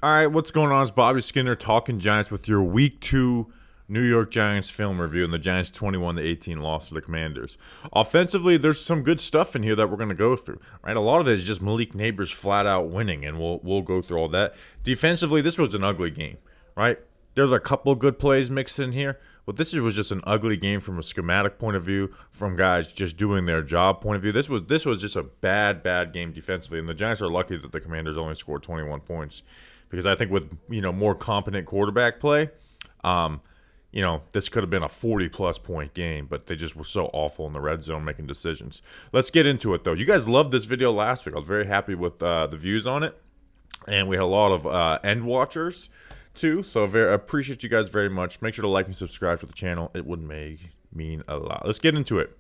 All right, what's going on? It's Bobby Skinner talking Giants with your Week 2 New York Giants film review, and the Giants 21-18 loss to the Commanders. Offensively, there's some good stuff in here that we're going to go through. Right, a lot of it is just Malik Neighbors flat out winning, and we'll go through all that. Defensively, this was an ugly game. Right, there's a couple good plays mixed in here, but this was just an ugly game from a schematic point of view, from guys just doing their job point of view. This was just a bad game defensively, and the Giants are lucky that the Commanders only scored 21 points. Because I think with more competent quarterback play, this could have been a 40-plus point game, but they just were so awful in the red zone making decisions. Let's get into it, though. You guys loved this video last week. I was very happy with the views on it, and we had a lot of end watchers, too, so I appreciate you guys very much. Make sure to like and subscribe to the channel. It would mean a lot. Let's get into it.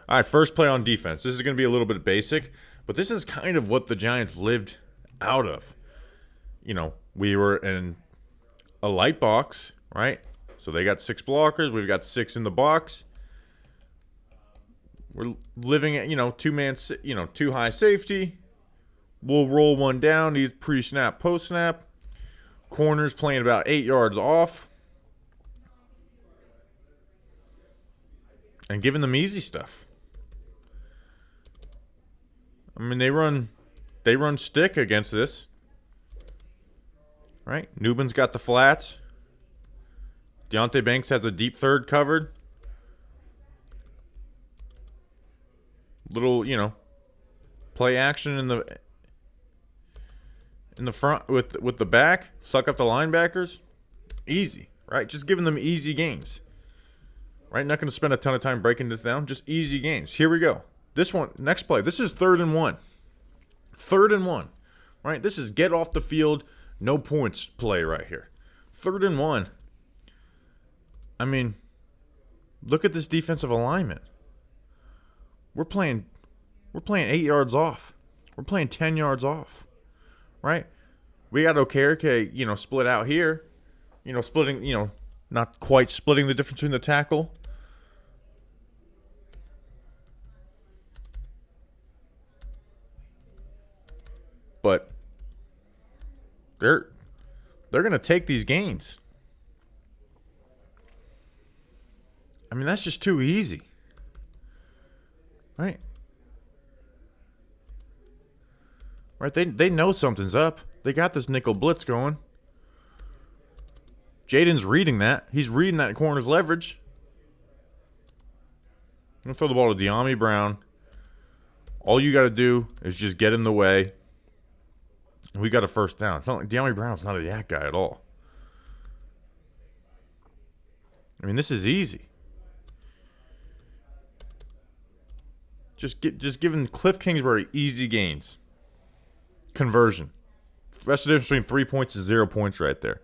All right, first play on defense. This is going to be a little bit basic, but this is kind of what the Giants lived out of. We were in a light box, right? So they got 6 blockers. We've got 6 in the box. We're living at, 2-man, 2 high safety. We'll roll one down, either pre-snap, post-snap. Corners playing about 8 yards off. And giving them easy stuff. I mean, they run stick against this. Right, Newbin's got the flats. Deonte Banks has a deep third covered. Little, play action in the front with the back. Suck up the linebackers. Easy, right? Just giving them easy gains. Right, not going to spend a ton of time breaking this down. Just easy gains. Here we go. This one, next play. This is 3rd and 1. 3rd and 1. Right, this is get off the field. No points play right here. 3rd and 1. I mean, look at this defensive alignment. We're playing 8 yards off. We're playing 10 yards off. Right? We got Okereke, split out here. Splitting, not quite splitting the difference between the tackle. But they're going to take these gains. I mean, that's just too easy. Right? Right, they know something's up. They got this nickel blitz going. Jaden's reading that. He's reading that corner's leverage. I'm going to throw the ball to De'Ami Brown. All you got to do is just get in the way. We got a first down. It's not like De'Ami Brown's not a yak guy at all. I mean, this is easy. Just giving Cliff Kingsbury easy gains. Conversion. That's the difference between 3 points and 0 points right there.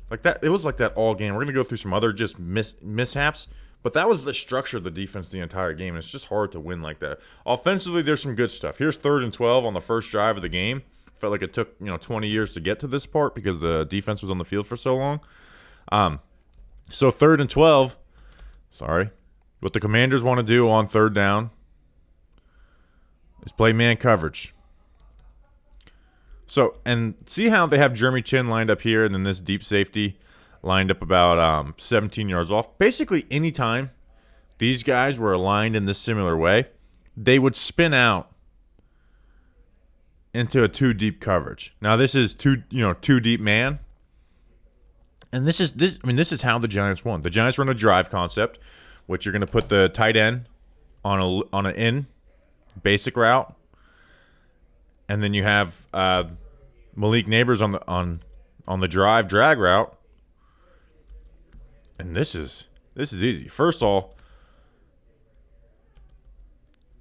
Like that, it was like that all game. We're gonna go through some other just mishaps, but that was the structure of the defense the entire game. And it's just hard to win like that. Offensively, there's some good stuff. Here's 3rd and 12 on the first drive of the game. Felt like it took 20 years to get to this part because the defense was on the field for so long. So 3rd and 12. Sorry, what the Commanders want to do on 3rd down is play man coverage. So, and see how they have Jeremy Chin lined up here, and then this deep safety lined up about 17 yards off. Basically, anytime these guys were aligned in this similar way, they would spin out into a 2 deep coverage. Now this is 2 deep man. And this is how the Giants won. The Giants run a drive concept, which you're going to put the tight end on an in basic route. And then you have Malik Neighbors on the drive drag route. And this is easy. First of all,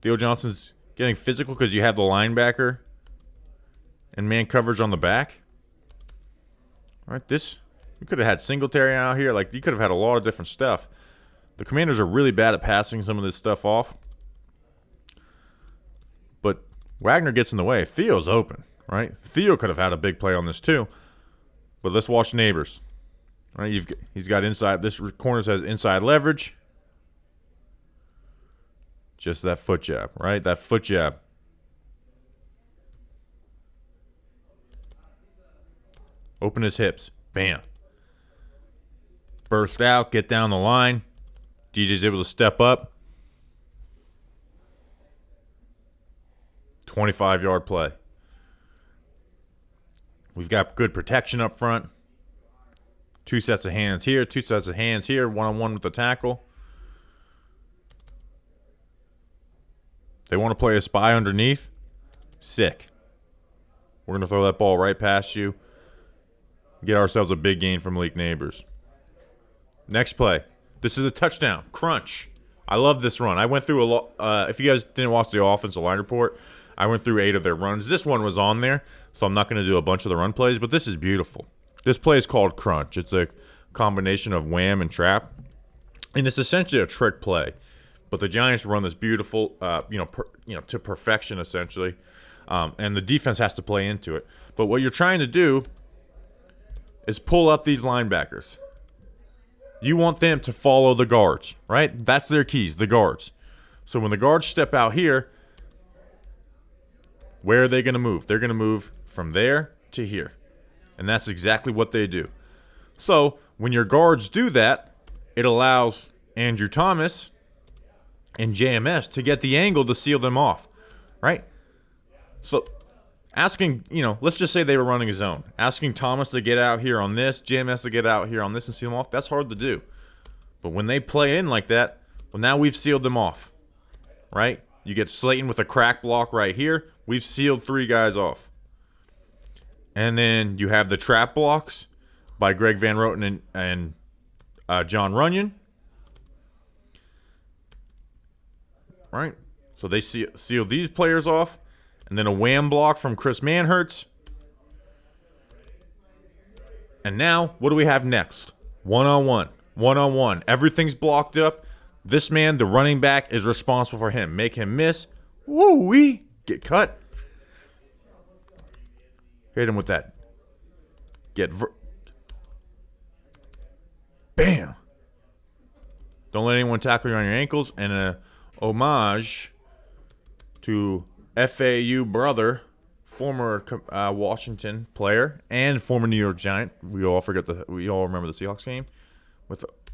Theo Johnson's getting physical because you have the linebacker and man coverage on the back. All right, you could have had Singletary out here. Like, you could have had a lot of different stuff. The Commanders are really bad at passing some of this stuff off. But Wagner gets in the way. Theo's open, right? Theo could have had a big play on this too. But let's watch Neighbors. All right, he's got inside. This corner says inside leverage. Just that foot jab, right? That foot jab. Open his hips. Bam. Burst out. Get down the line. DJ's able to step up. 25-yard play. We've got good protection up front. 2 sets of hands here. 2 sets of hands here. One-on-one with the tackle. They want to play a spy underneath. Sick. We're going to throw that ball right past you. Get ourselves a big gain from Malik Neighbors. Next play. This is a touchdown. Crunch. I love this run. I went through a lot. If you guys didn't watch the offensive line report, I went through 8 of their runs. This one was on there, so I'm not going to do a bunch of the run plays, but this is beautiful. This play is called Crunch. It's a combination of wham and trap, and it's essentially a trick play. But the Giants run this beautiful, to perfection, essentially. And the defense has to play into it. But what you're trying to do is pull up these linebackers. You want them to follow the guards, right? That's their keys, the guards. So when the guards step out here, where are they going to move? They're going to move from there to here. And that's exactly what they do. So when your guards do that, it allows Andrew Thomas and JMS to get the angle to seal them off, right? So asking, let's just say they were running a zone. Asking Thomas to get out here on this, JMS to get out here on this and seal them off, that's hard to do. But when they play in like that, well, now we've sealed them off, right? You get Slayton with a crack block right here. We've sealed 3 guys off. And then you have the trap blocks by Greg Van Roten and John Runyon. Right? So they seal these players off. And then a wham block from Chris Manhertz. And now, what do we have next? One-on-one. One-on-one. Everything's blocked up. This man, the running back, is responsible for him. Make him miss. Woo-wee. Get cut. Hit him with that. Bam. Don't let anyone tackle you on your ankles. And a homage to FAU brother, former Washington player and former New York Giant. We all remember the Seahawks game.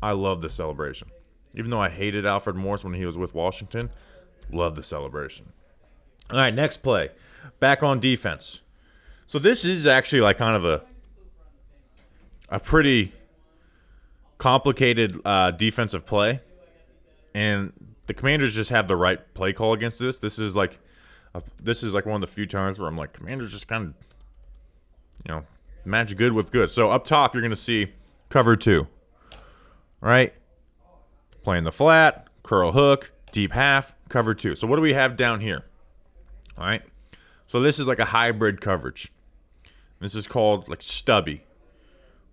I love the celebration. Even though I hated Alfred Morris when he was with Washington, love the celebration. All right, next play. Back on defense. So this is actually like kind of a pretty complicated defensive play. And the Commanders just have the right play call against this. This is like one of the few times where I'm like, Commanders just kind of, match good with good. So up top, you're going to see cover 2. Right? Playing the flat, curl hook, deep half, cover 2. So what do we have down here? All right? So this is like a hybrid coverage. This is called like stubby,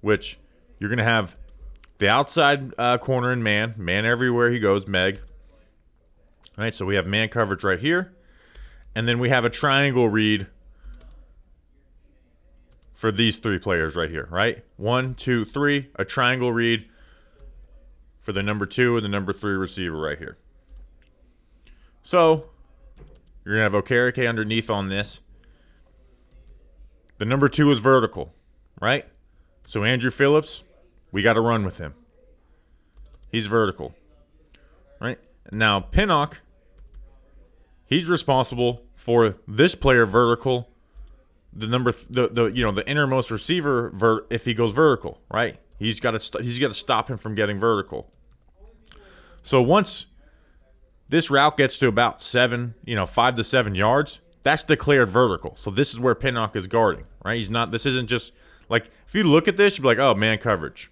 which you're going to have the outside corner and man everywhere he goes, Meg. All right, so we have man coverage right here. And then we have a triangle read for these 3 players right here, right? 1, 2, 3, a triangle read for the number 2 and the number 3 receiver right here. So you're going to have Okereke underneath on this. The number 2 is vertical, right? So Andrew Phillips, we got to run with him. He's vertical, right? Now Pinnock, he's responsible for this player vertical, the innermost receiver if he goes vertical, right? He's got to stop him from getting vertical. So once this route gets to about 5 to 7 yards, that's declared vertical. So this is where Pinnock is guarding, right? This isn't just like, if you look at this, you'll be like, oh, man coverage.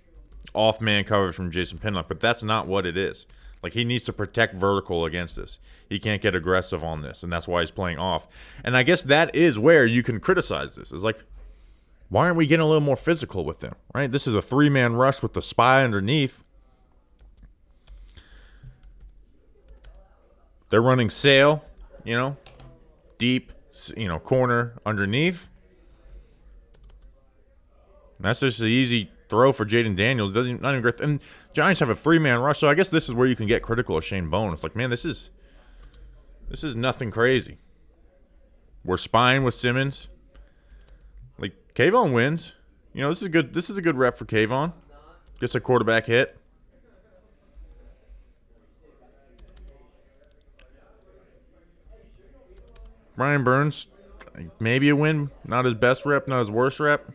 Off man coverage from Jason Pinnock, but that's not what it is. Like, he needs to protect vertical against this. He can't get aggressive on this, and that's why he's playing off. And I guess that is where you can criticize this. It's like, why aren't we getting a little more physical with them, right? This is a 3-man rush with the spy underneath. They're running sail, deep, corner underneath. And that's just an easy throw for Jaden Daniels. Not even great. And Giants have a 3-man rush, so I guess this is where you can get critical of Shane Bone. It's like, man, this is nothing crazy. We're spying with Simmons. Like, Kayvon wins. You know, this is good. This is a good rep for Kayvon. Gets a quarterback hit. Brian Burns, maybe a win. Not his best rep, not his worst rep.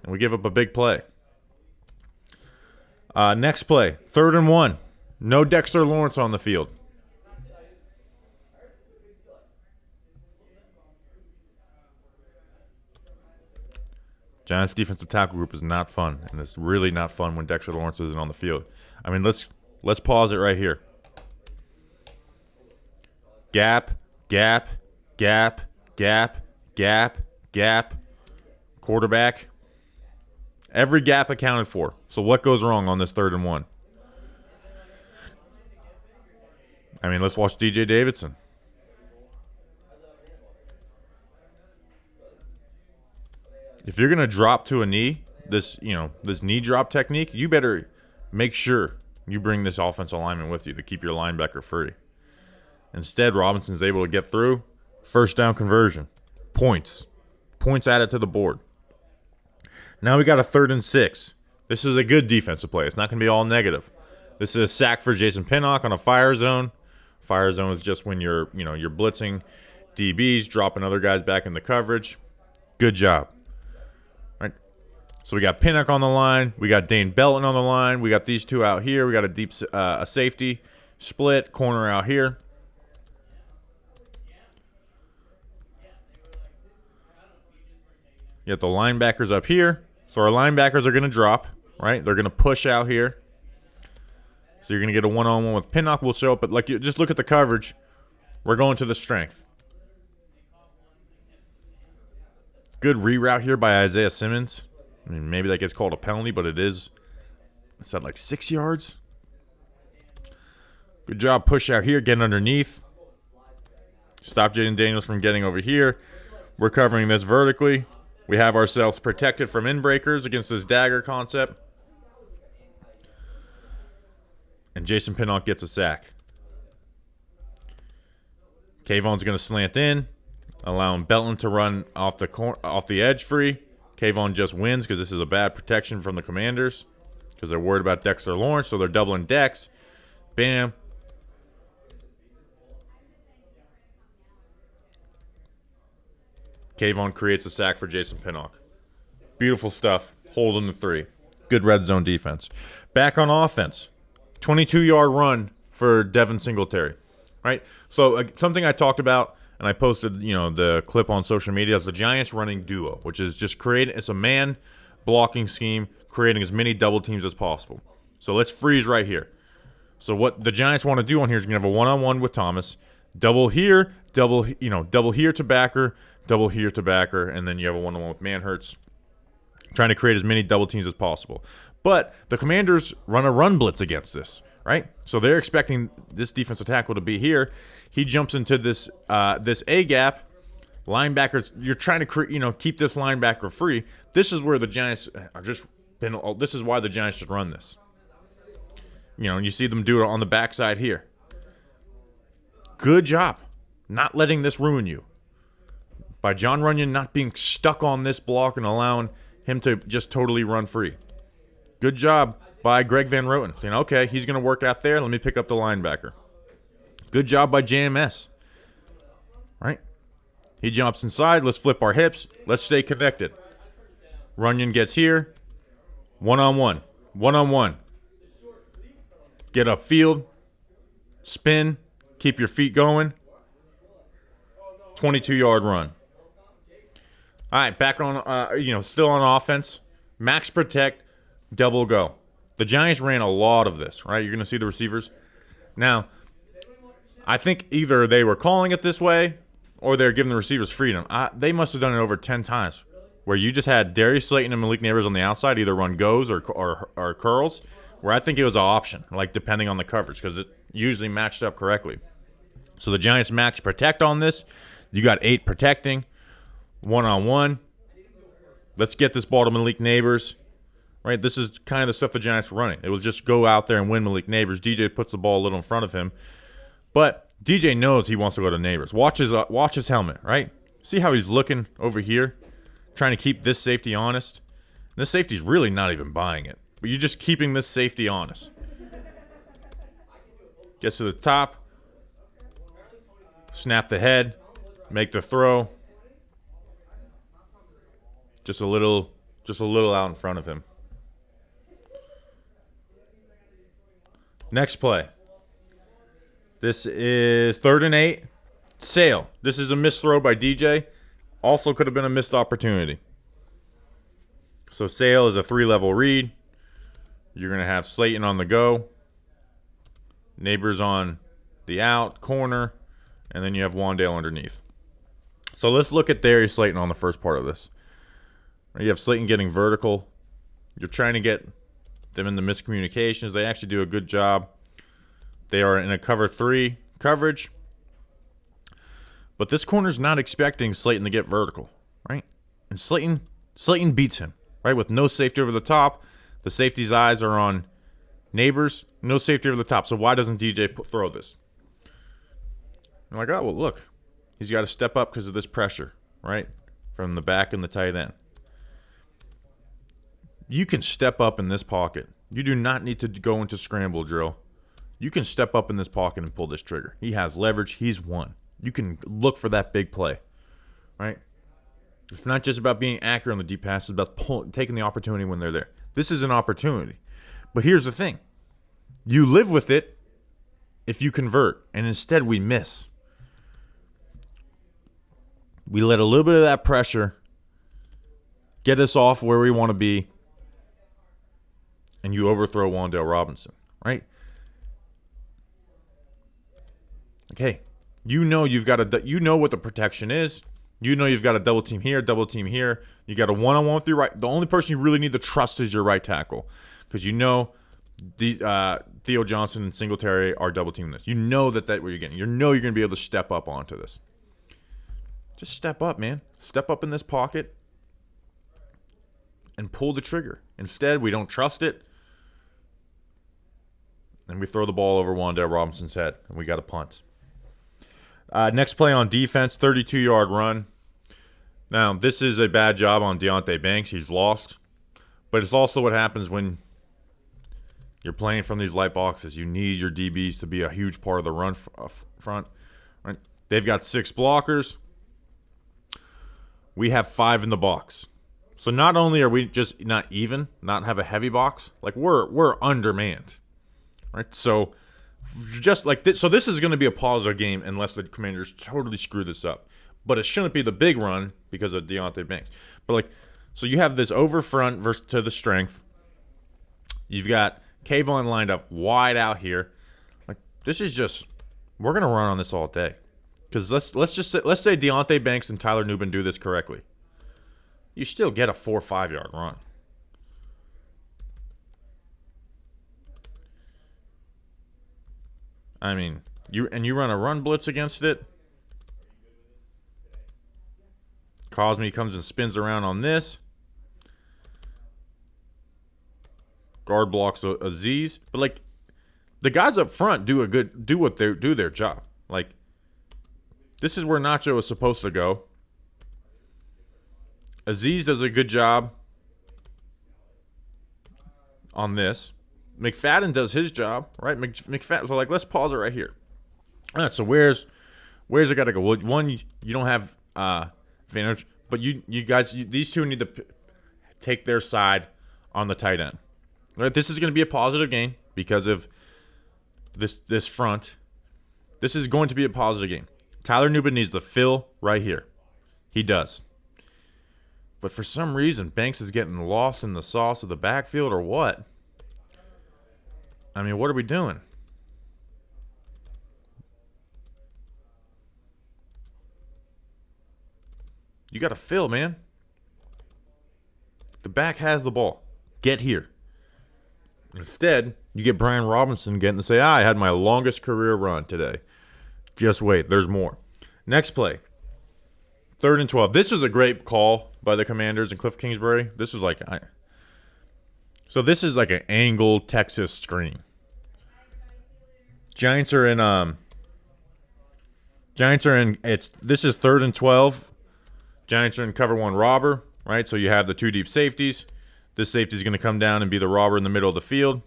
And we give up a big play. Next play, 3rd and 1. No Dexter Lawrence on the field. Giants defensive tackle group is not fun, and it's really not fun when Dexter Lawrence isn't on the field. I mean, let's pause it right here. Gap, gap, gap, gap, gap, gap. Quarterback. Every gap accounted for. So what goes wrong on this 3rd and 1? I mean, let's watch DJ Davidson. If you're going to drop to a knee, this knee drop technique, you better make sure you bring this offensive lineman with you to keep your linebacker free. Instead, Robinson's able to get through. 1st down conversion. Points added to the board. Now we got a 3rd and 6. This is a good defensive play. It's not going to be all negative. This is a sack for Jason Pinnock on a fire zone. Fire zone is just when you're blitzing DBs, dropping other guys back in the coverage. Good job. Right. So we got Pinnock on the line. We got Dane Belton on the line. We got these two out here. We got a deep a safety split corner out here. You got the linebackers up here. So our linebackers are going to drop, right? They're going to push out here. So you're going to get a one-on-one with Pinnock. Will show up, but like, you just look at the coverage. We're going to the strength. Good reroute here by Isaiah Simmons. I mean, maybe that gets called a penalty, but it is. It's at like 6 yards. Good job, push out here, getting underneath. Stop Jaden Daniels from getting over here. We're covering this vertically. We have ourselves protected from inbreakers against this dagger concept. And Jason Pinnock gets a sack. Kayvon's going to slant in, allowing Belton to run off the edge free. Kayvon just wins because this is a bad protection from the Commanders because they're worried about Dexter Lawrence, so they're doubling Dex. Bam. Kayvon creates a sack for Jason Pinnock. Beautiful stuff. Holding the 3. Good red zone defense. Back on offense. 22-yard run for Devin Singletary. Right? So something I talked about, and I posted, the clip on social media, is the Giants running duo, which is just it's a man blocking scheme, creating as many double teams as possible. So let's freeze right here. So what the Giants want to do on here is going to have a one-on-one with Thomas, double here, double here to backer, double here to backer, and then you have a one-on-one with Manhurts, trying to create as many double teams as possible. But the Commanders run a run blitz against this, right? So they're expecting this defensive tackle to be here. He jumps into this A gap. Linebackers, you're trying to keep this linebacker free. This is where the Giants this is why the Giants should run this. And you see them do it on the backside here. Good job not letting this ruin you. By John Runyon not being stuck on this block and allowing him to just totally run free. Good job by Greg Van Roten. Saying, okay, he's going to work out there. Let me pick up the linebacker. Good job by JMS. Right? He jumps inside. Let's flip our hips. Let's stay connected. Runyon gets here. One-on-one. One-on-one. Get upfield. Spin. Keep your feet going. 22-yard run. All right, back on, still on offense. Max protect, double go. The Giants ran a lot of this, right? You're going to see the receivers. Now, I think either they were calling it this way or they're giving the receivers freedom. They must have done it over 10 times where you just had Darius Slayton and Malik Neighbors on the outside either run goes or curls, where I think it was an option, like depending on the coverage because it usually matched up correctly. So the Giants max protect on this. You got 8 protecting. One-on-one. Let's get this ball to Malik Neighbors. Right? This is kind of the stuff the Giants were running. It was just go out there and win Malik Neighbors. DJ puts the ball a little in front of him. But DJ knows he wants to go to Neighbors. Watch his helmet, right? See how he's looking over here? trying to keep this safety honest. This safety's really not even buying it, but you're just keeping this safety honest. Gets to the top, snap the head, make the throw. Just a little out in front of him. Next play. This is 3rd and 8. Sale. This is a missed throw by DJ. Also could have been a missed opportunity. So Sale is a 3-level read. You're going to have Slayton on the go. Neighbors on the out, corner. And then you have Wandale underneath. So let's look at Darius Slayton on the first part of this. You have Slayton getting vertical. You're trying to get them in the miscommunications. They actually do a good job. They are in a cover 3 coverage. But this corner's not expecting Slayton to get vertical, right? And Slayton beats him, right? With no safety over the top. The safety's eyes are on Neighbors. No safety over the top. So why doesn't DJ throw this? I'm like, oh, well, look. He's got to step up because of this pressure, right? From the back and the tight end. You can step up in this pocket. You do not need to go into scramble drill. You can step up in this pocket and pull this trigger. He has leverage. He's won. You can look for that big play, right? It's not just about being accurate on the deep pass. It's about taking the opportunity when they're there. This is an opportunity. But here's the thing. You live with it if you convert, and instead we miss. We let a little bit of that pressure get us off where we want to be, and you overthrow Wandale Robinson, right? Okay, you know what the protection is. You know you've got a double team here, double team here. You got a one-on-one with your right. The only person you really need to trust is your right tackle, because you know Theo Johnson and Singletary are double teaming this. You know that's what you're getting. You know you're going to be able to step up onto this. Just step up, man. Step up in this pocket and pull the trigger. Instead, we don't trust it. And we throw the ball over Wandale Robinson's head, and we got a punt. Next play on defense, 32-yard run. Now, this is a bad job on Deonte Banks. He's lost. But it's also what happens when you're playing from these light boxes. You need your DBs to be a huge part of the run front. Right? They've got 6 blockers. We have 5 in the box. So not only are we just not have a heavy box, like we're undermanned. Right? So just like this, so this is going to be a positive game unless the Commanders totally screw this up. But it shouldn't be the big run because of Deonte Banks. But like, so you have this over front versus to the strength. You've got Kayvon lined up wide out here. Like, this is just, we're going to run on this all day. Because let's say Deonte Banks and Tyler Nubin do this correctly. You still get a 4 or 5 yard run. I mean, you run a run blitz against it. Cosme comes and spins around on this. Guard blocks Aziz, but like the guys up front do their job. Like, this is where Nacho is supposed to go. Aziz does a good job on this. McFadden does his job, right? McFadden. So like, let's pause it right here. All right. So where's it got to go? Well, one, you don't have advantage, but you guys, these two need to take their side on the tight end. Right? This is going to be a positive game because of this front. This is going to be a positive game. Tyler Nubin needs to fill right here. He does. But for some reason, Banks is getting lost in the sauce of the backfield or what? I mean, what are we doing? You got to fill, man. The back has the ball. Get here. Instead, you get Brian Robinson getting to say, I had my longest career run today. Just wait. There's more. Next play. 3rd and 12. This is a great call by the Commanders and Cliff Kingsbury. This is like this is like an angled Texas screen. Giants are in this is 3rd and 12. Giants are in cover 1 robber, right? So you have the 2 deep safeties. This safety is going to come down and be the robber in the middle of the field.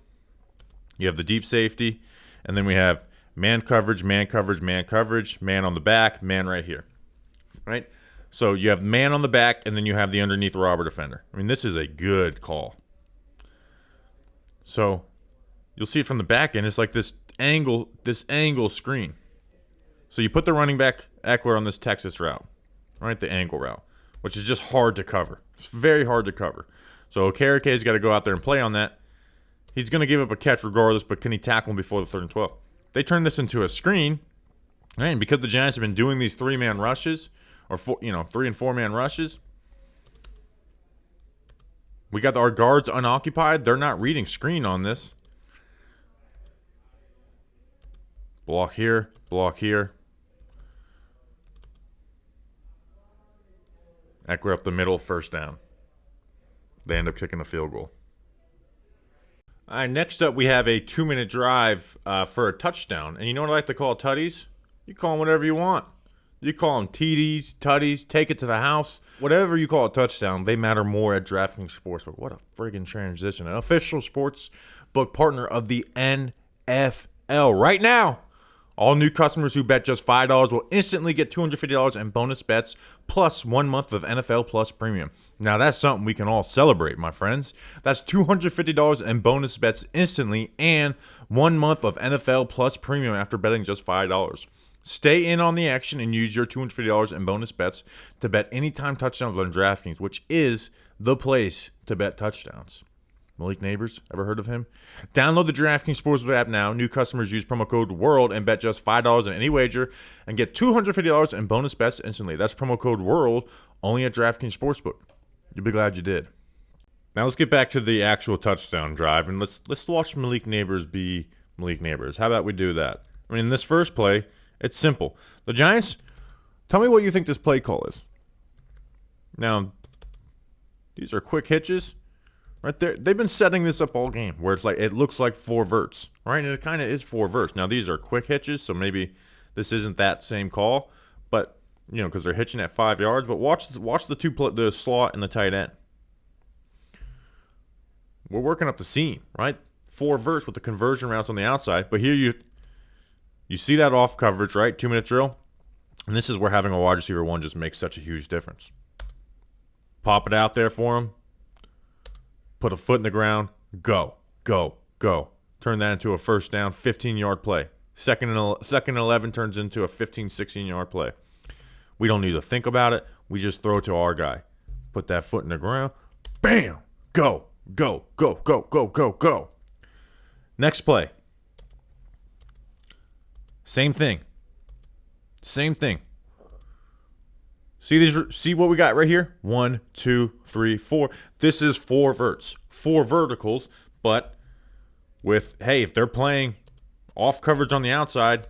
You have the deep safety, and then we have man coverage, man coverage, man coverage, man on the back, man right here, right? So you have man on the back, and then you have the underneath robber defender. I mean, this is a good call. So you'll see it from the back end. It's like this angle screen. So you put the running back Eckler on this Texas route, right? The angle route, which is just hard to cover. It's very hard to cover. So Okerike's got to go out there and play on that. He's going to give up a catch regardless, but can he tackle him before the 3rd and 12? They turn this into a screen, right? And because the Giants have been doing these 3-man rushes, or 3 and 4-man rushes, we got our guards unoccupied. They're not reading screen on this. Block here, block here. Eckler up the middle, first down. They end up kicking a field goal. All right, next up we have a 2-minute drive for a touchdown. And you know what I like to call tutties? You call them whatever you want. You call them TDs, tutties, take it to the house. Whatever you call a touchdown, they matter more at DraftKings Sportsbook. What a friggin' transition. An official sports book partner of the NFL. Right now, all new customers who bet just $5 will instantly get $250 in bonus bets plus 1 month of NFL Plus Premium. Now, that's something we can all celebrate, my friends. That's $250 in bonus bets instantly and 1 month of NFL Plus Premium after betting just $5. Stay in on the action and use your $250 in bonus bets to bet anytime touchdowns on DraftKings, which is the place to bet touchdowns. Malik Neighbors, ever heard of him? Download the DraftKings Sportsbook app now. New customers use promo code WORLD and bet just $5 on any wager and get $250 in bonus bets instantly. That's promo code WORLD only at DraftKings Sportsbook. You'll be glad you did. Now let's get back to the actual touchdown drive, and let's watch Malik Neighbors be Malik Neighbors. How about we do that? I mean, in this first play, it's simple. The Giants, tell me what you think this play call is. Now, these are quick hitches. Right there, they've been setting this up all game where it's like it looks like 4 verts, right? And it kind of is 4 verts. Now these are quick hitches, so maybe this isn't that same call, but because they're hitching at 5 yards. But watch the slot and the tight end. We're working up the seam, right? 4 verts with the conversion routes on the outside. But here you see that off coverage, right? 2-minute drill, and this is where having a wide receiver 1 just makes such a huge difference. Pop it out there for him. Put a foot in the ground, go, go, go. Turn that into a first down, 15-yard play. Second and 11 turns into a 15, 16-yard play. We don't need to think about it. We just throw it to our guy. Put that foot in the ground, bam, go, go, go, go, go, go, go. Next play. Same thing. Same thing. See what we got right here? 1, 2, 3, 4. This is 4 verts, 4 verticals, but with, hey, if they're playing off coverage on the outside,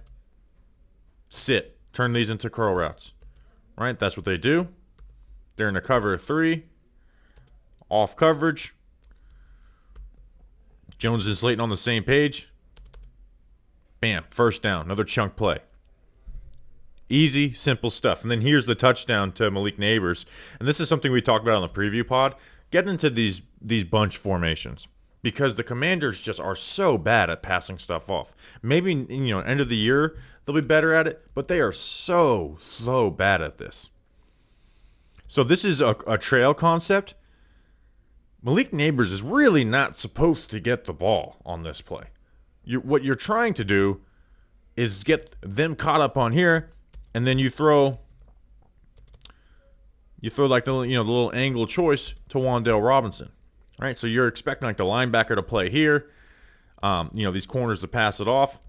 sit. Turn these into curl routes, right? That's what they do. They're in a cover 3, off coverage. Jones and Slayton on the same page. Bam, first down, another chunk play. Easy, simple stuff. And then here's the touchdown to Malik Neighbors. And this is something we talked about on the preview pod. Get into these bunch formations because the Commanders just are so bad at passing stuff off. Maybe, end of the year, they'll be better at it, but they are so bad at this. So this is a trail concept. Malik Neighbors is really not supposed to get the ball on this play. What you're trying to do is get them caught up on here, and then you throw like the little angle choice to Wan'Dale Robinson, right? So you're expecting like the linebacker to play here, these corners to pass it off,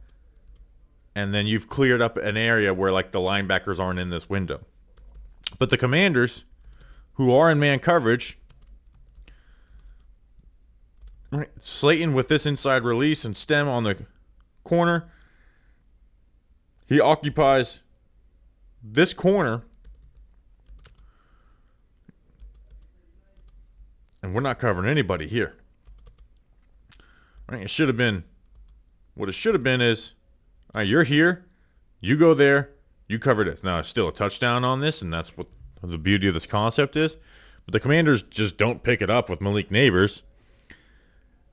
and then you've cleared up an area where like the linebackers aren't in this window. But the Commanders, who are in man coverage, right? Slayton with this inside release and stem on the corner, he occupies this corner, and we're not covering anybody here. Right? What it should have been is, all right, you're here, you go there, you cover this. Now, it's still a touchdown on this, and that's what the beauty of this concept is. But the Commanders just don't pick it up with Malik Neighbors.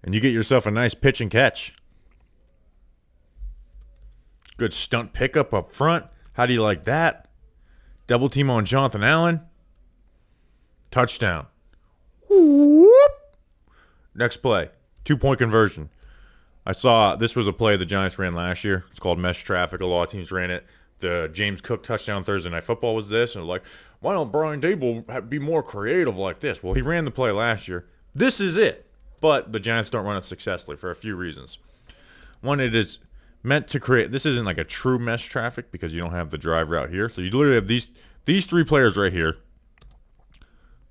And you get yourself a nice pitch and catch. Good stunt pickup up front. How do you like that? Double team on Jonathan Allen. Touchdown. Whoop. Next play. 2-point conversion. I saw this was a play the Giants ran last year. It's called mesh traffic. A lot of teams ran it. The James Cook touchdown Thursday Night Football was this. And like, why don't Brian Dable be more creative like this? Well, he ran the play last year. This is it. But the Giants don't run it successfully for a few reasons. One, it is meant to create. This isn't like a true mesh traffic because you don't have the drive route here. So you literally have these three players right here.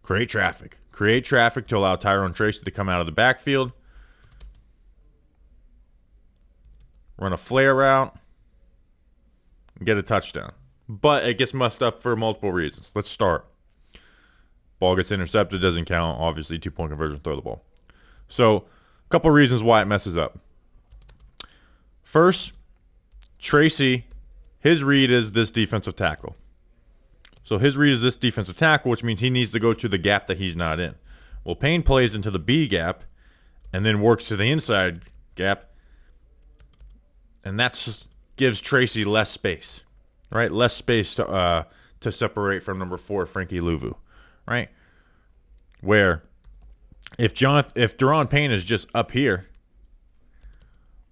Create traffic. Create traffic to allow Tyrone Tracy to come out of the backfield. Run a flare route. And get a touchdown. But it gets messed up for multiple reasons. Let's start. Ball gets intercepted. Doesn't count. Obviously, 2-point conversion. Throw the ball. So, a couple reasons why it messes up. First, Tracy, his read is this defensive tackle. So his read is this defensive tackle, which means he needs to go to the gap that he's not in. Well, Payne plays into the B gap and then works to the inside gap. And that just gives Tracy less space, right? Less space to separate from number 4, Frankie Louvu, right? Where if Daron Payne is just up here,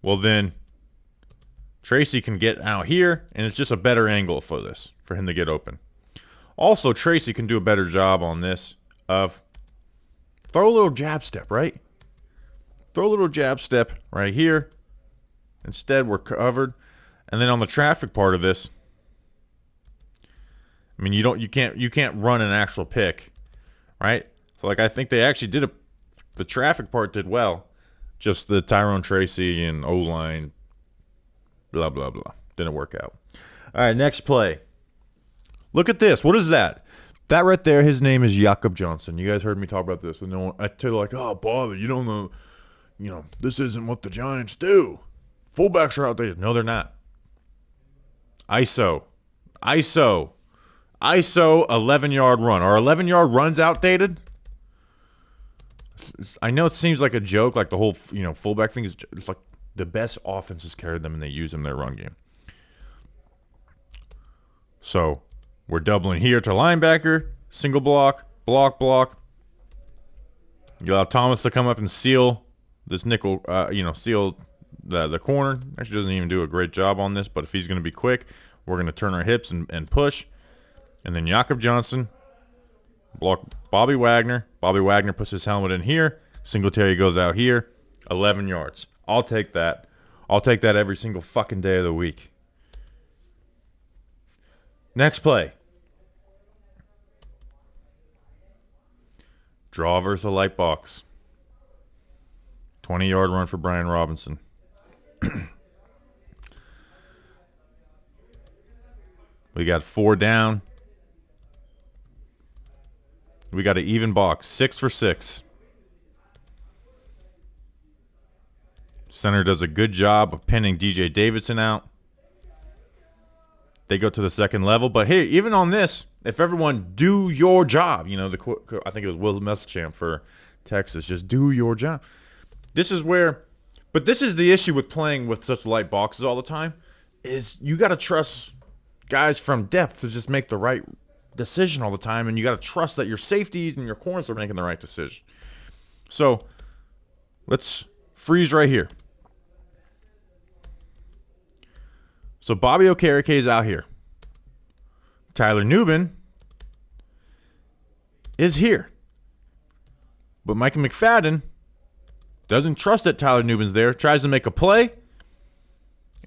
well then Tracy can get out here, and it's just a better angle for him to get open. Also, Tracy can do a better job on this of throw a little jab step, right? Throw a little jab step right here. Instead, we're covered. And then on the traffic part of this, I mean, you can't run an actual pick, right? So like I think they actually the traffic part did well. Just the Tyrone Tracy and O-line, blah, blah, blah. Didn't work out. All right, next play. Look at this. What is that? That right there, his name is Jakob Johnson. You guys heard me talk about this. And they're like, oh, Bob, you don't know, this isn't what the Giants do. Fullbacks are outdated. No, they're not. ISO, 11-yard run. Are 11-yard runs outdated? I know it seems like a joke, like the whole, fullback thing is. It's like the best offenses carry them and they use them in their run game. So we're doubling here to linebacker, single block. You allow Thomas to come up and seal this nickel, seal the corner. Actually doesn't even do a great job on this, but if he's going to be quick, we're going to turn our hips and push. And then Jakob Johnson, block Bobby Wagner. Bobby Wagner puts his helmet in here. Singletary goes out here. 11 yards. I'll take that. I'll take that every single fucking day of the week. Next play. Draw versus a light box. 20-yard run for Brian Robinson. We got 4 down. We got an even box. 6 for 6. Center does a good job of pinning DJ Davidson out. They go to the second level. But hey, even on this, if everyone do your job, I think it was Will Muschamp for Texas, just do your job. This is the issue with playing with such light boxes all the time, is you got to trust guys from depth to just make the right decision all the time, and you got to trust that your safeties and your corners are making the right decision. So let's freeze right here. So Bobby Okereke is out here. Tyler Nubin is here. But Micah McFadden doesn't trust that Tyler Nubin's there, tries to make a play.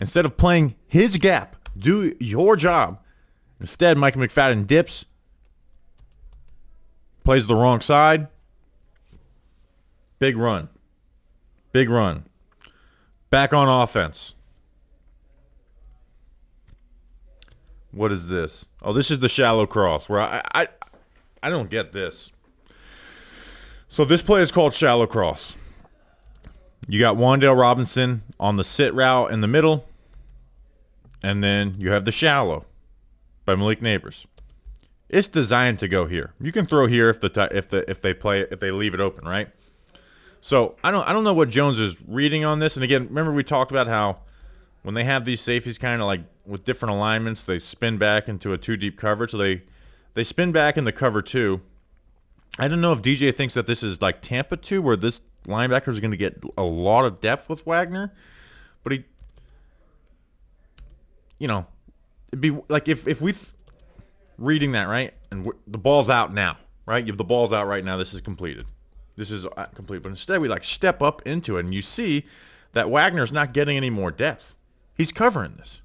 Instead of playing his gap, do your job. Instead, Micah McFadden dips, plays the wrong side. Big run. Back on offense. What is this? Oh, this is the shallow cross where I don't get this. So this play is called shallow cross. You got Wan'Dale Robinson on the sit route in the middle. And then you have the shallow by Malik Neighbors. It's designed to go here. You can throw here if they leave it open, right? So I don't know what Jones is reading on this. And again, remember we talked about how when they have these safeties kind of like with different alignments, they spin back into a 2-deep coverage. So they spin back into cover 2. I don't know if DJ thinks that this is like Tampa 2, where this linebacker is going to get a lot of depth with Wagner, but he, it'd be like if we reading that right, and the ball's out now, right? The ball's out right now. This is completed. This is complete. But instead, we like step up into it, and you see that Wagner's not getting any more depth. He's covering this,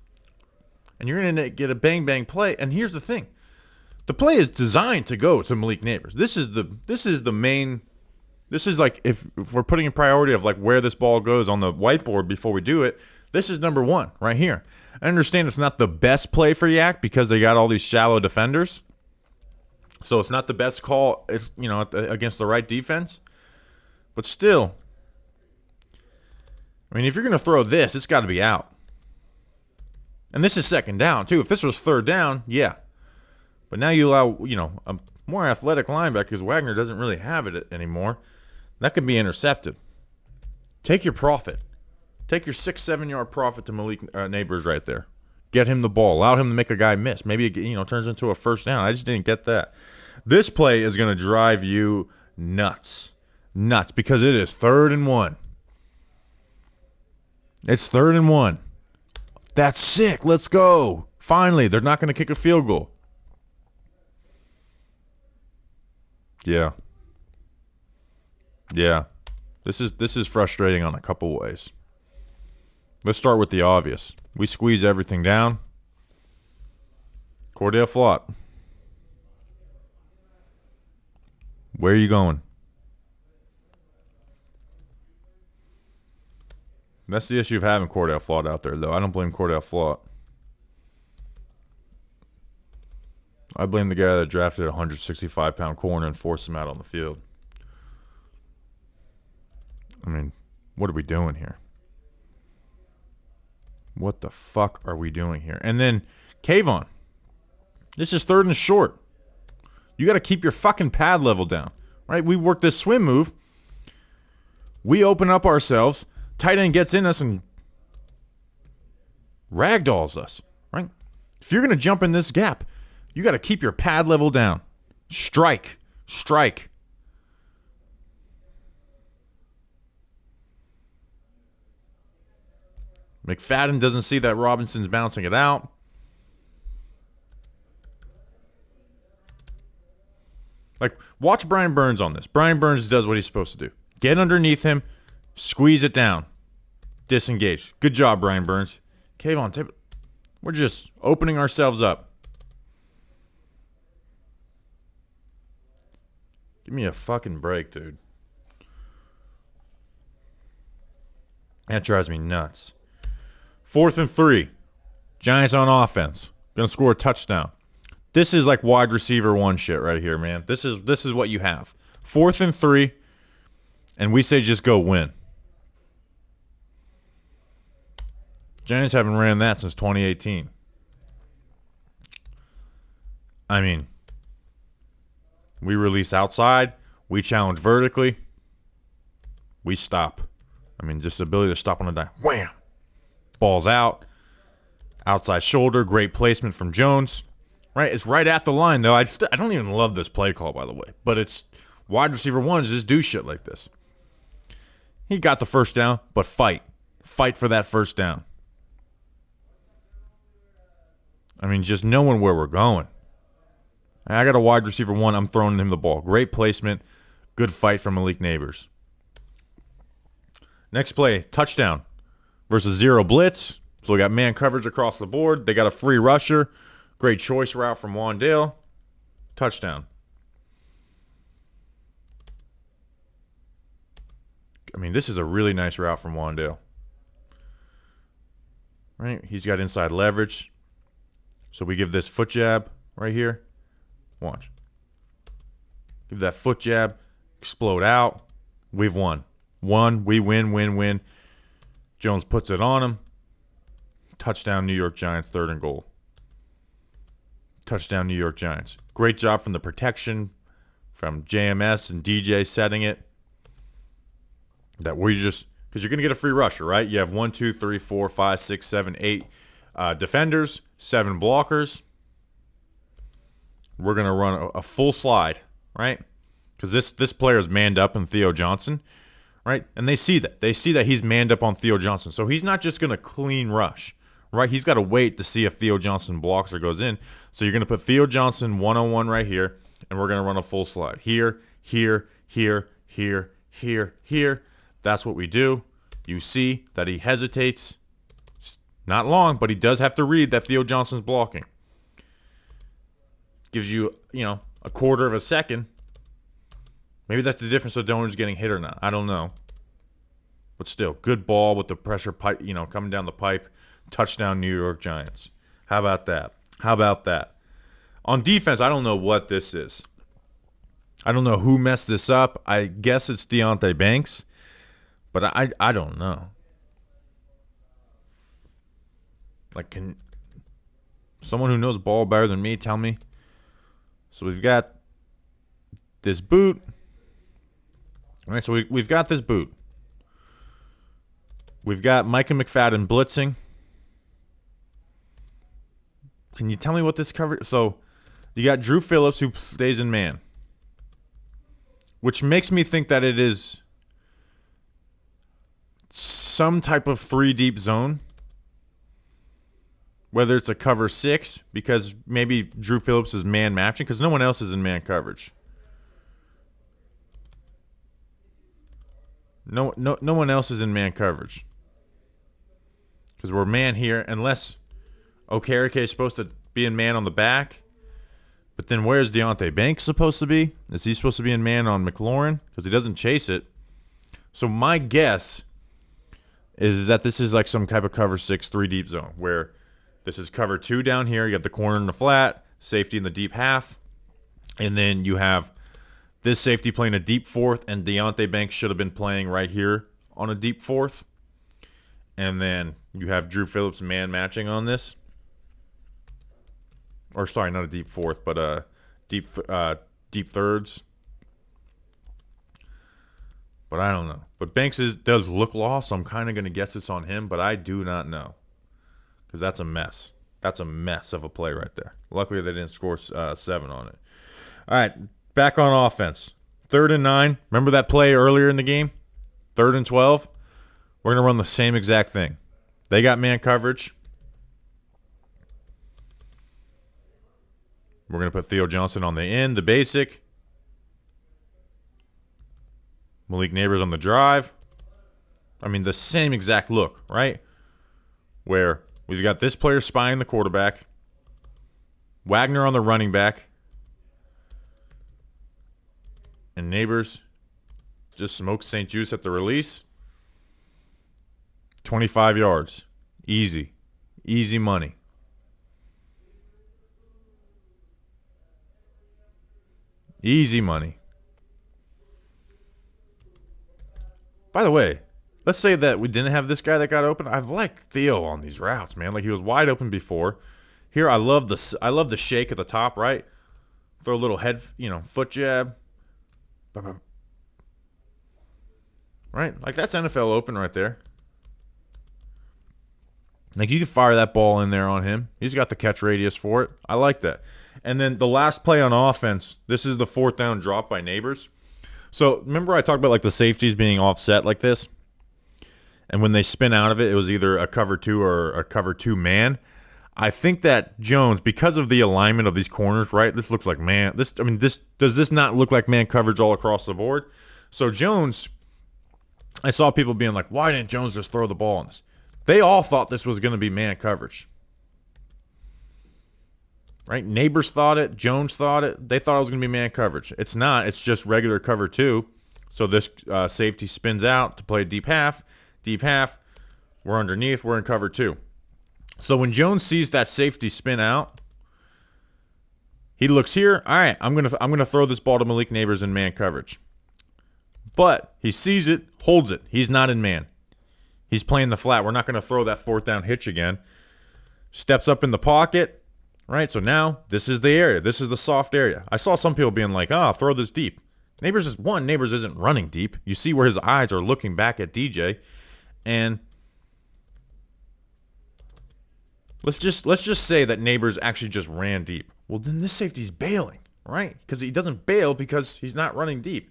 and you're going to get a bang play. And here's the thing: the play is designed to go to Malik Neighbors. This is the main. This is like if we're putting a priority of like where this ball goes on the whiteboard before we do it. This is number 1 right here. I understand it's not the best play for Yak because they got all these shallow defenders. So it's not the best call, against the right defense. But still, I mean, if you're going to throw this, it's got to be out. And this is second down, too. If this was third down, yeah. But now you allow, a more athletic linebacker because Wagner doesn't really have it anymore. That could be intercepted. Take your profit. Take your 6-7 yard profit to Malik Neighbors right there. Get him the ball. Allow him to make a guy miss. Maybe it turns into a first down. I just didn't get that. This play is going to drive you nuts. Nuts, because it is 3rd and 1. It's 3rd and 1. That's sick. Let's go. Finally, they're not going to kick a field goal. Yeah. Yeah. This is frustrating on a couple ways. Let's start with the obvious. We squeeze everything down. Cordell Flott. Where are you going? That's the issue of having Cordell Flott out there, though. I don't blame Cordell Flott. I blame the guy that drafted a 165-pound corner and forced him out on the field. I mean, what are we doing here? What the fuck are we doing here? And then, Kayvon. This is 3rd and short. You got to keep your fucking pad level down. Right? We work this swim move. We open up ourselves. Tight end gets in us and ragdolls us. Right? If you're going to jump in this gap, you got to keep your pad level down. Strike. Strike. McFadden doesn't see that Robinson's bouncing it out. Like, watch Brian Burns on this. Brian Burns does what he's supposed to do. Get underneath him, squeeze it down, disengage. Good job, Brian Burns. Kayvon, we're just opening ourselves up. Give me a fucking break, dude. That drives me nuts. 4th and 3. Giants on offense. Gonna score a touchdown. This is like wide receiver 1 shit right here, man. This is what you have. 4th and 3. And we say just go win. Giants haven't ran that since 2018. I mean, we release outside. We challenge vertically. We stop. I mean, just the ability to stop on a dime. Wham! Ball's out. Outside shoulder. Great placement from Jones. Right? It's right at the line, though. I don't even love this play call, by the way. But it's wide receiver 1s just do shit like this. He got the first down, but fight. Fight for that first down. I mean, just knowing where we're going. I got a wide receiver 1. I'm throwing him the ball. Great placement. Good fight from Malik Neighbors. Next play, touchdown versus 0 blitz. So we got man coverage across the board. They got a free rusher. Great choice route from Wandale. Touchdown. I mean, this is a really nice route from Wandale. Right? He's got inside leverage. So we give this foot jab right here. Watch. Give that foot jab. Explode out. We've won. We win. Jones puts it on him. Touchdown, New York Giants, 3rd and goal. Touchdown, New York Giants. Great job from the protection, from JMS and DJ setting it. That we just, because you're going to get a free rusher, right? You have 1, 2, 3, 4, 5, 6, 7, 8 defenders, 7 blockers. We're going to run a full slide, right? Because this player is manned up in Theo Johnson, right? And they see that. They see that he's manned up on Theo Johnson. So he's not just going to clean rush, right? He's got to wait to see if Theo Johnson blocks or goes in. So you're going to put Theo Johnson one-on-one right here, and we're going to run a full slide. Here, here, here, here, here, here. That's what we do. You see that he hesitates. It's not long, but he does have to read that Theo Johnson's blocking. Gives you, a quarter of a second. Maybe that's the difference of donors getting hit or not. I don't know. But still, good ball with the pressure pipe, coming down the pipe. Touchdown, New York Giants. How about that? How about that? On defense, I don't know what this is. I don't know who messed this up. I guess it's Deonte Banks. But I don't know. Like, can someone who knows ball better than me tell me? So we've got this boot. All right, so we've got this boot. We've got Micah McFadden blitzing. Can you tell me what this cover? So you got Drew Phillips who stays in man, which makes me think that it is some type of 3-deep zone, whether it's a cover 6, because maybe Drew Phillips is man matching, because no one else is in man coverage. No one else is in man coverage, because we're man here, unless Okereke is supposed to be in man on the back. But then where's Deonte Banks supposed to be? Is he supposed to be in man on McLaurin? Because he doesn't chase it. So my guess is that this is like some type of cover 6, 3-deep zone, where this is cover 2 down here. You got the corner in the flat, safety in the deep half, and then you have this safety playing a deep 4th, and Deonte Banks should have been playing right here on a deep 4th. And then you have Drew Phillips man matching on this. Or sorry, not a deep 4th, but deep thirds. But I don't know. But Banks does look lost, so I'm kind of going to guess it's on him, but I do not know. Because that's a mess. That's a mess of a play right there. Luckily, they didn't score 7 on it. All right, back on offense. 3rd and 9. Remember that play earlier in the game? 3rd and 12. We're going to run the same exact thing. They got man coverage. We're going to put Theo Johnson on the end, the basic. Malik Neighbors on the drive. I mean, the same exact look, right? Where we've got this player spying the quarterback. Wagner on the running back. And Neighbors just smoked St. Juice at the release. 25 yards. Easy. Easy money. Easy money. By the way, let's say that we didn't have this guy that got open. I've liked Theo on these routes, man. Like, he was wide open before. Here, I love the shake at the top, right? Throw a little head, foot jab. Right? Like, that's NFL open right there. Like, you can fire that ball in there on him. He's got the catch radius for it. I like that. And then the last play on offense, this is the 4th down drop by Neighbors. So, remember I talked about, like, the safeties being offset like this? And when they spin out of it, it was either a cover 2 or a cover 2 man. I think that Jones, because of the alignment of these corners, right? This looks like man. Does this not look like man coverage all across the board? So, Jones, I saw people being like, why didn't Jones just throw the ball on this? They all thought this was going to be man coverage. Right? Neighbors thought it. Jones thought it. They thought it was going to be man coverage. It's not. It's just regular cover 2. So this safety spins out to play deep half. Deep half. We're underneath. We're in cover 2. So when Jones sees that safety spin out, he looks here. All right, I'm gonna throw this ball to Malik Neighbors in man coverage. But he sees it, holds it. He's not in man. He's playing the flat. We're not going to throw that 4th down hitch again. Steps up in the pocket. Right, so now this is the area. This is the soft area. I saw some people being like, throw this deep. Neighbors isn't running deep. You see where his eyes are looking back at DJ. And let's just say that Neighbors actually just ran deep. Well, then this safety's bailing, right? Because he doesn't bail because he's not running deep.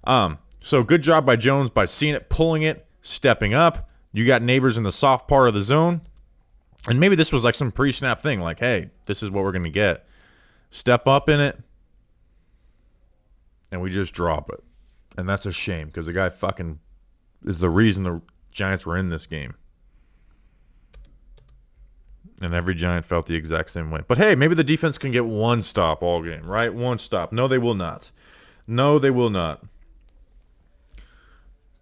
So good job by Jones by seeing it, pulling it, stepping up. You got Neighbors in the soft part of the zone. And maybe this was like some pre-snap thing, like, hey, this is what we're going to get. Step up in it, and we just drop it. And that's a shame, because the guy fucking is the reason the Giants were in this game. And every Giant felt the exact same way. But hey, maybe the defense can get one stop all game, right? One stop. No, they will not. No, they will not.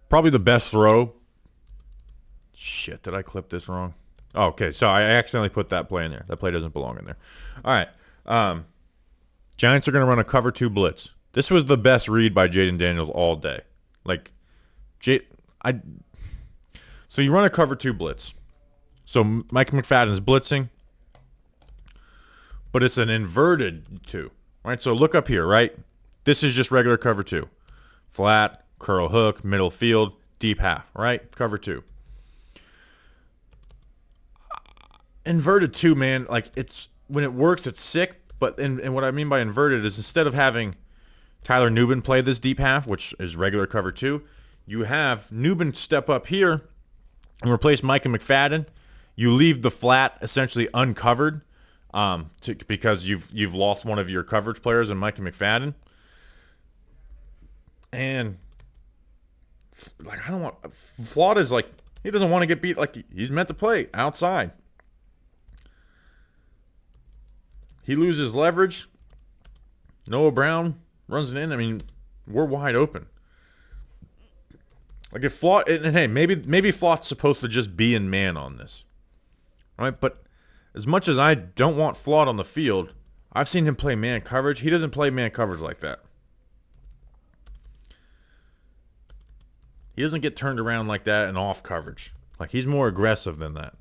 Probably the best throw. Shit, did I clip this wrong? Okay, so I accidentally put that play in there. That play doesn't belong in there. All right. Giants are going to run a cover 2 blitz. This was the best read by Jaden Daniels all day. Like, so you run a cover 2 blitz. So Mike McFadden's blitzing, but it's an inverted 2. Right? So look up here, right? This is just regular cover 2. Flat, curl hook, middle field, deep half, right? Cover 2. Inverted 2, man, like, it's when it works, it's sick. But and what I mean by inverted is instead of having Tyler Nubin play this deep half, which is regular cover 2, you have Nubin step up here and replace Micah McFadden. You leave the flat essentially uncovered because you've lost one of your coverage players in Micah McFadden. And like, I don't want Flawed is like, he doesn't want to get beat. Like, he's meant to play outside. He loses leverage. Noah Brown runs it in. I mean, we're wide open. Like, if Flott, and hey, maybe Flott's supposed to just be in man on this, right? But as much as I don't want Flott on the field, I've seen him play man coverage. He doesn't play man coverage like that. He doesn't get turned around like that in off coverage. Like, he's more aggressive than that.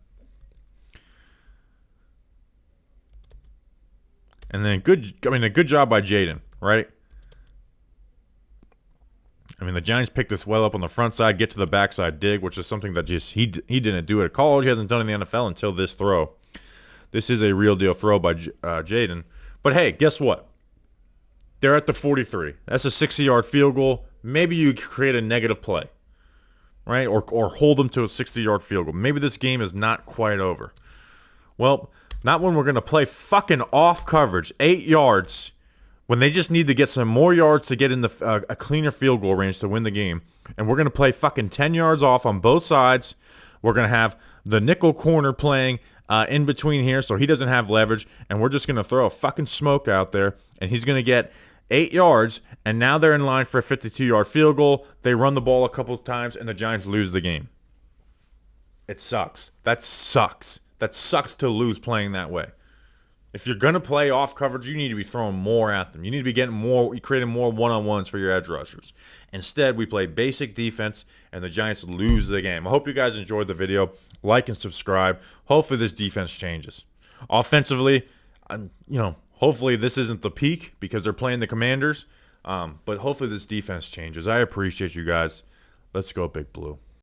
And then a good job by Jaden, right? I mean, the Giants picked this well up on the front side, get to the backside dig, which is something that just he didn't do at college. He hasn't done in the NFL until this throw. This is a real deal throw by Jaden. But hey, guess what? They're at the 43. That's a 60-yard field goal. Maybe you create a negative play, right? Or hold them to a 60-yard field goal. Maybe this game is not quite over. Well, not when we're going to play fucking off coverage, 8 yards, when they just need to get some more yards to get in a cleaner field goal range to win the game. And we're going to play fucking 10 yards off on both sides. We're going to have the nickel corner playing in between here so he doesn't have leverage. And we're just going to throw a fucking smoke out there. And he's going to get 8 yards. And now they're in line for a 52-yard field goal. They run the ball a couple of times, and the Giants lose the game. It sucks. That sucks. That sucks to lose playing that way. If you're going to play off coverage, you need to be throwing more at them. You need to be getting more, creating more one-on-ones for your edge rushers. Instead, we play basic defense, and the Giants lose the game. I hope you guys enjoyed the video. Like and subscribe. Hopefully this defense changes. Offensively, hopefully this isn't the peak because they're playing the Commanders. But hopefully this defense changes. I appreciate you guys. Let's go Big Blue.